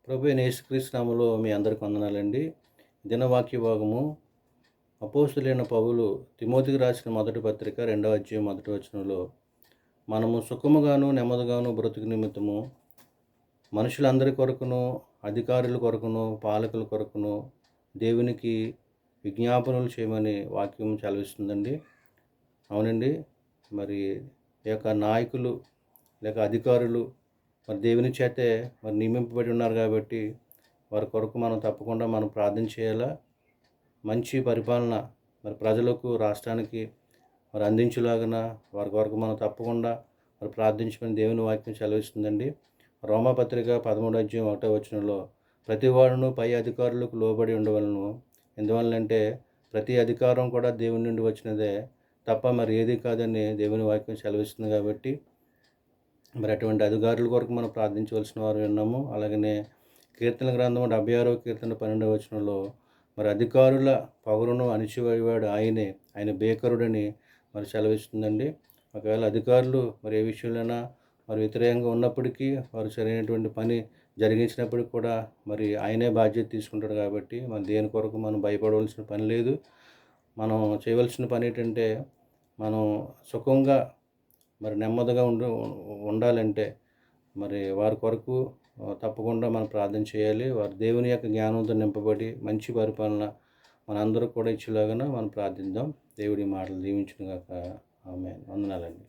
ప్రభువైన యేసుక్రీస్తు నామములో మీ అందరికి వందనాలండి. దినవాక్య భాగము అపోస్తలుడైన పౌలు తిమోతికి రాసిన మొదటి పత్రిక 2వ అధ్యాయం మొదటి వచనంలో, మనము సుఖముగాను నెమ్మదిగాను బ్రతుకు నిమిత్తము మనుషులందరి కొరకును, అధికారుల కొరకును, పాలకుల కొరకును దేవునికి విజ్ఞాపనలు చేయమని వాక్యం సెలవిస్తుందండి. అవునండి. మరి ఈ యొక్క నాయకులు లేక అధికారులు మరి దేవుని చేతే మరి నియమింపబడి ఉన్నారు కాబట్టి వారి కొరకు మనం తప్పకుండా ప్రార్థన చేయాలా. మంచి పరిపాలన మరి ప్రజలకు, రాష్ట్రానికి మరి అందించులాగున వారి కొరకు మనం తప్పకుండా మరి ప్రార్థించమని దేవుని వాక్యం సెలవిస్తుందండి. రోమాపత్రిక 13వ అధ్యాయం 1వ వచనంలో, ప్రతివాడును పై అధికారులకు లోబడి ఉండవలను. ఎందువల్లంటే ప్రతి అధికారం కూడా దేవుని నుండి వచ్చినదే తప్ప మరి ఏది కాదని దేవుని వాక్యం సెలవిస్తుంది కాబట్టి మరి అటువంటి అధికారుల కొరకు మనం ప్రార్థించవలసిన వారు ఉన్నాము. అలాగనే కీర్తన గ్రంథం 76వ కీర్తన 12వ వచనంలో, మరి అధికారుల పొగరును అణిచివేయువాడు ఆయనే, ఆయన భీకరుడని మరి సెలవిస్తుందండి. ఒకవేళ అధికారులు మరి ఏ విషయంలోనైనా మరి వ్యతిరేకంగా ఉన్నప్పటికీ వారు సరైనటువంటి పని జరిగించినప్పటికి కూడా మరి ఆయనే బాధ్యత తీసుకుంటాడు కాబట్టి మరి దేని కొరకు మనం భయపడవలసిన పని లేదు. మనం చేయవలసిన పని ఏంటంటే, మనం సుఖంగా మరి నెమ్మదిగా ఉండాలంటే మరి వారి కొరకు తప్పకుండా మనం ప్రార్థన చేయాలి. వారు దేవుని యొక్క జ్ఞానంతో నింపబడి మంచి పరిపాలన మనందరూ కూడా ఇచ్చేలాగా మనం ప్రార్థిద్దాం. దేవుడి మాటలు దీవించును గాక. ఆమేన్. వందనాలండి.